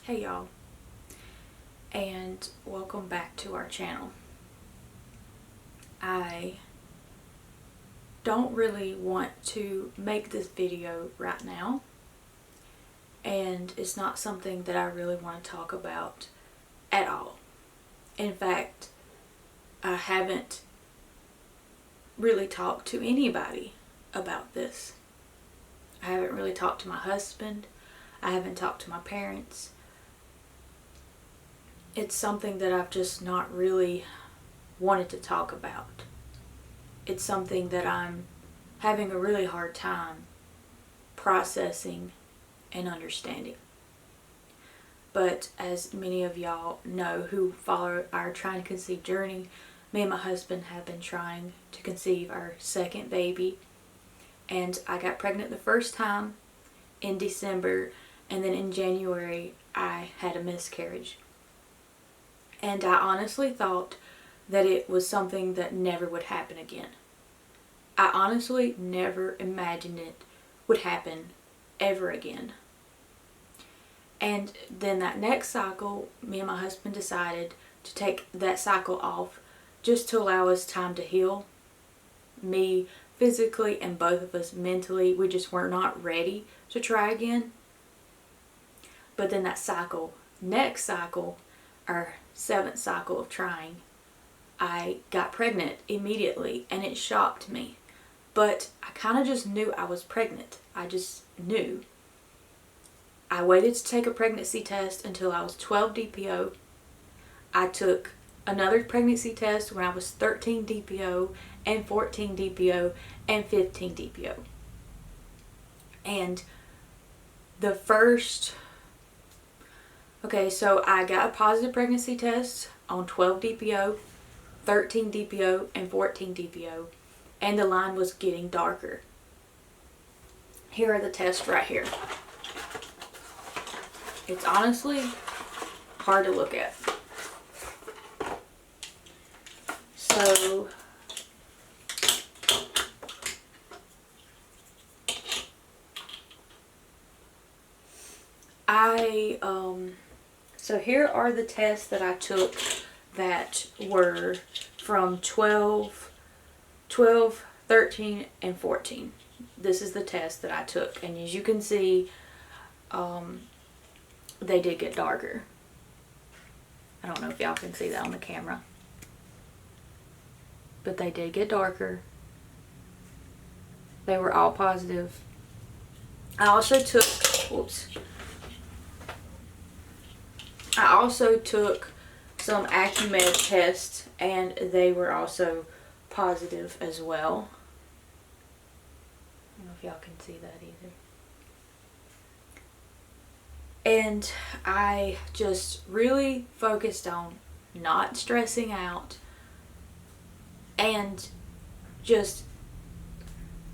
Hey y'all, and welcome back to our channel. I don't really want to make this video right now, and it's not something that I really want to talk about at all. In fact, I haven't really talked to anybody about this. I haven't really talked to my husband. I haven't talked to my parents. It's something that I've just not really wanted to talk about. It's something that I'm having a really hard time processing and understanding. But as many of y'all know who follow our trying to conceive journey, me and my husband have been trying to conceive our second baby. And I got pregnant the first time in December, and then in January I had a miscarriage. And I honestly thought that it was something that never would happen again. I honestly never imagined it would happen ever again. And then that next cycle, me and my husband decided to take that cycle off just to allow us time to heal. Me physically and both of us mentally, we just were not ready to try again. But then that cycle, next cycle, our 7th cycle of trying, I got pregnant immediately, and it shocked me. But I kind of just knew I was pregnant. I just knew. I waited to take a pregnancy test until I was 12 DPO. I took another pregnancy test when I was 13 DPO and 14 DPO and 15 DPO. And the first... Okay, so I got a positive pregnancy test on 12 DPO, 13 DPO, and 14 DPO, and the line was getting darker. Here are the tests right here. It's honestly hard to look at. So, So here are the tests that I took that were from 12, 13, and 14. This is the test that I took. And as you can see, they did get darker. I don't know if y'all can see that on the camera. But they did get darker. They were all positive. I also took, I also took some Acumed tests, and they were also positive as well. I don't know if y'all can see that either. And I just really focused on not stressing out and just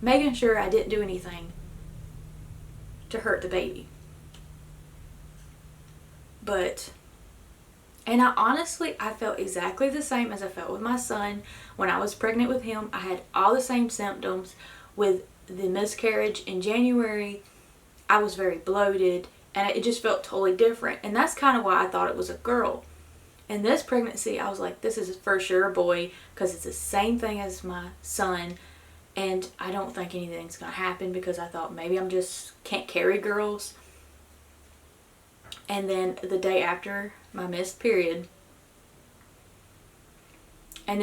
making sure I didn't do anything to hurt the baby. And I felt exactly the same as I felt with my son. When I was pregnant with him, I had all the same symptoms. With the miscarriage in January, I was very bloated, and it just felt totally different. And that's kind of why I thought it was a girl. In this pregnancy, I was like, this is for sure a boy, because it's the same thing as my son. And I don't think anything's going to happen, because I thought maybe I'm just can't carry girls. And then the day after my missed period, I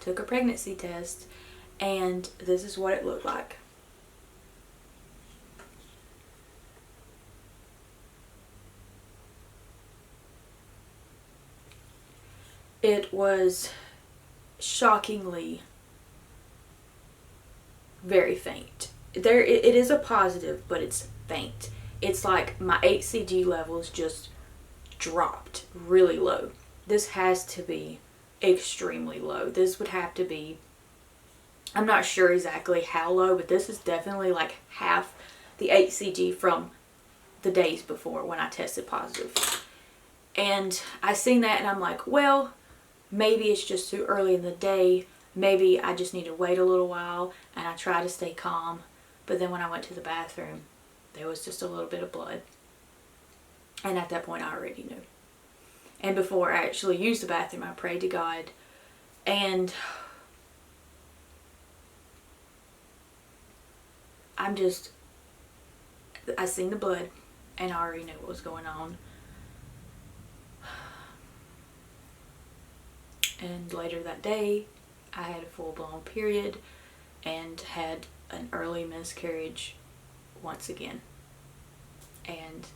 took a pregnancy test, and this is what it looked like. It was shockingly very faint. It is a positive, but it's faint. It's like my HCG levels just dropped really low. This has to be extremely low. This would have to be, I'm not sure exactly how low, but this is definitely like half the HCG from the days before when I tested positive. And I seen that, and I'm like, well, maybe it's just too early in the day. Maybe I just need to wait a little while. And I try to stay calm. But then when I went to the bathroom, there was just a little bit of blood. And at that point, I already knew. And before I actually used the bathroom, I prayed to God. And I seen the blood, and I already knew what was going on. And later that day, I had a full-blown period and had an early miscarriage once again. And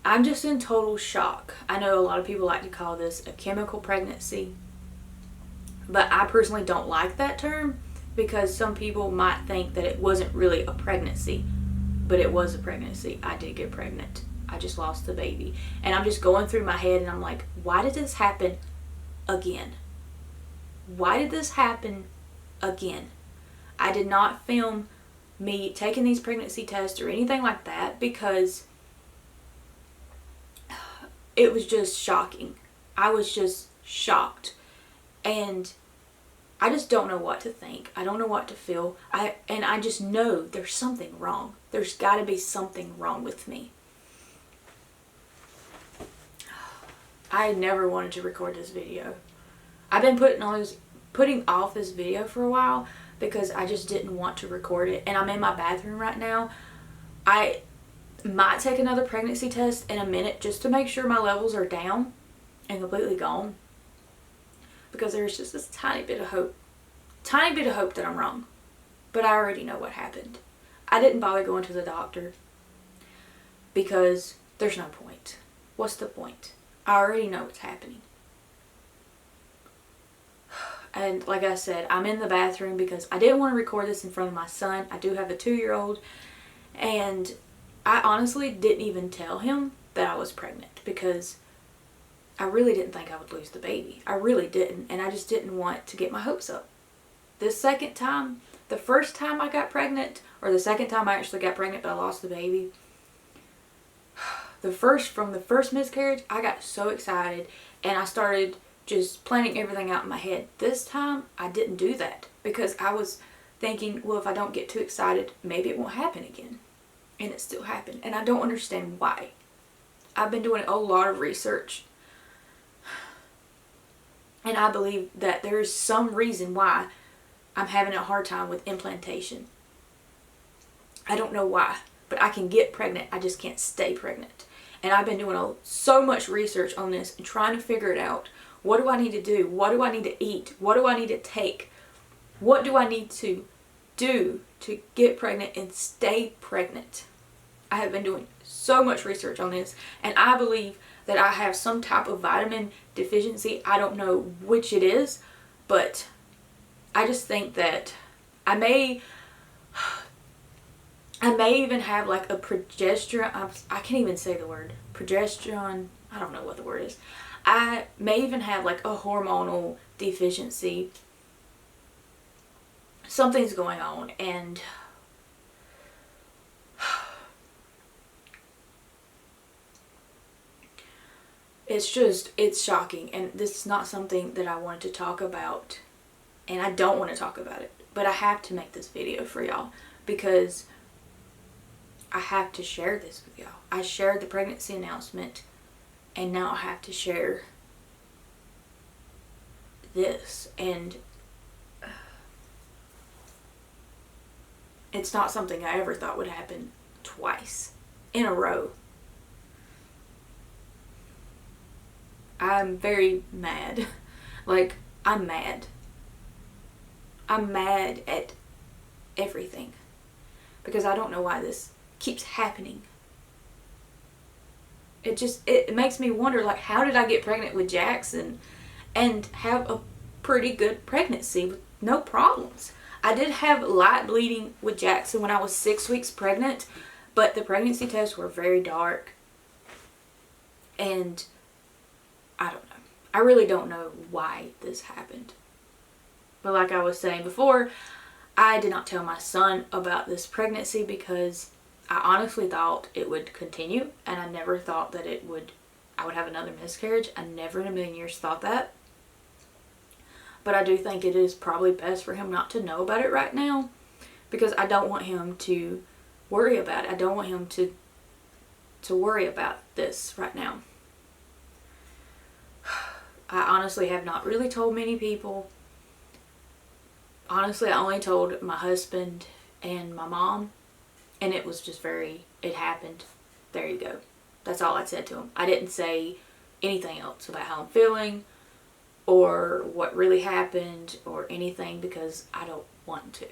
I'm just in total shock. I know a lot of people like to call this a chemical pregnancy, but I personally don't like that term because some people might think that it wasn't really a pregnancy, but it was a pregnancy. I did get pregnant. I just lost the baby. And I'm just going through my head and I'm like, why did this happen again? Why did this happen again? I did not film me taking these pregnancy tests or anything like that because it was just shocking. I was just shocked. And I just don't know what to think. I don't know what to feel. I just know there's something wrong. There's got to be something wrong with me. I never wanted to record this video. I've been putting off this video for a while because I just didn't want to record it. And I'm in my bathroom right now. I might take another pregnancy test in a minute just to make sure my levels are down and completely gone. Because there's just this tiny bit of hope. Tiny bit of hope that I'm wrong. But I already know what happened. I didn't bother going to the doctor because there's no point. What's the point? I already know what's happening. And like I said, I'm in the bathroom because I didn't want to record this in front of my son. I do have a 2-year-old. And I honestly didn't even tell him that I was pregnant because I really didn't think I would lose the baby. I really didn't. And I just didn't want to get my hopes up. This second time, the first time I got pregnant, or the second time I actually got pregnant but I lost the baby, from the first miscarriage, I got so excited and I started just planning everything out in my head. This time, I didn't do that because I was thinking, well, if I don't get too excited, maybe it won't happen again. And it still happened. And I don't understand why. I've been doing a lot of research. And I believe that there is some reason why I'm having a hard time with implantation. I don't know why. But I can get pregnant. I just can't stay pregnant. And I've been doing so much research on this and trying to figure it out. What do I need to do? What do I need to eat? What do I need to take? What do I need to do to get pregnant and stay pregnant? I have been doing so much research on this, and I believe that I have some type of vitamin deficiency. I don't know which it is, but I just think that I may even have like a progesterone. I can't even say the word. Progesterone. I don't know what the word is. I may even have like a hormonal deficiency. Something's going on, and it's shocking. And this is not something that I wanted to talk about, and I don't want to talk about it, but I have to make this video for y'all because I have to share this with y'all. I shared the pregnancy announcement, and now I have to share this. And it's not something I ever thought would happen twice in a row. I'm very mad. Like, I'm mad. I'm mad at everything because I don't know why this keeps happening. It makes me wonder, like, how did I get pregnant with Jackson and have a pretty good pregnancy with no problems? I did have light bleeding with Jackson when I was 6 weeks pregnant, but the pregnancy tests were very dark. And I don't know. I really don't know why this happened. But like I was saying before, I did not tell my son about this pregnancy because I honestly thought it would continue, and I never thought that I would have another miscarriage. I never in a million years thought that. But I do think it is probably best for him not to know about it right now because I don't want him to worry about it. I don't want him to to worry about this right now. I honestly have not really told many people. Honestly, I only told my husband and my mom, and it was just it happened. There you go. That's all I said to him. I didn't say anything else about how I'm feeling or what really happened or anything, because I don't want to.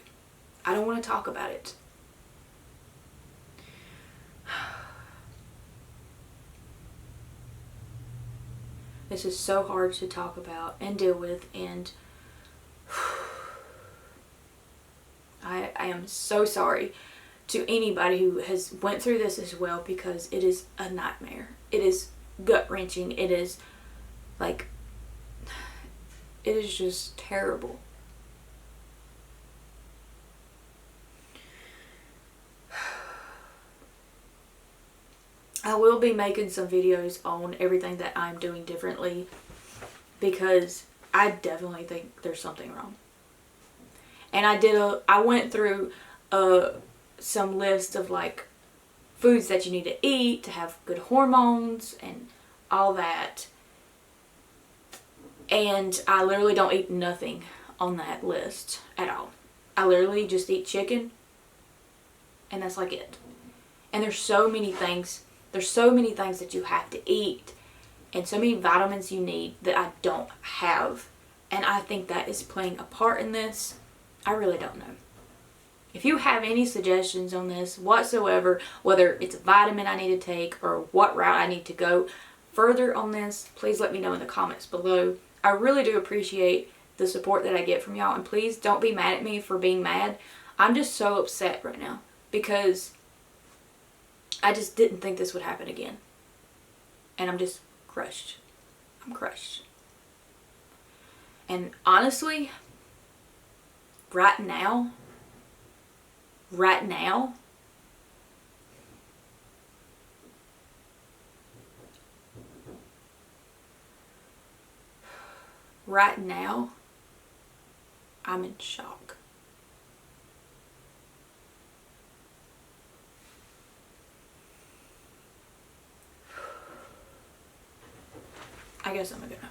I don't want to talk about it. This is so hard to talk about and deal with, and I am so sorry to anybody who has went through this as well, because it is a nightmare. It is gut-wrenching. It is like, it is just terrible. I will be making some videos on everything that I'm doing differently, because I definitely think there's something wrong. And I went through some list of like foods that you need to eat to have good hormones and all that. And I literally don't eat nothing on that list at all. I literally just eat chicken, and that's like it. And there's so many things that you have to eat, and so many vitamins you need that I don't have. And I think that is playing a part in this. I really don't know. If you have any suggestions on this whatsoever, whether it's a vitamin I need to take or what route I need to go further on this, please let me know in the comments below. I really do appreciate the support that I get from y'all, and please don't be mad at me for being mad. I'm just so upset right now because I just didn't think this would happen again. And I'm just crushed. I'm crushed. And honestly, right now, I'm in shock. I guess I'm gonna go now.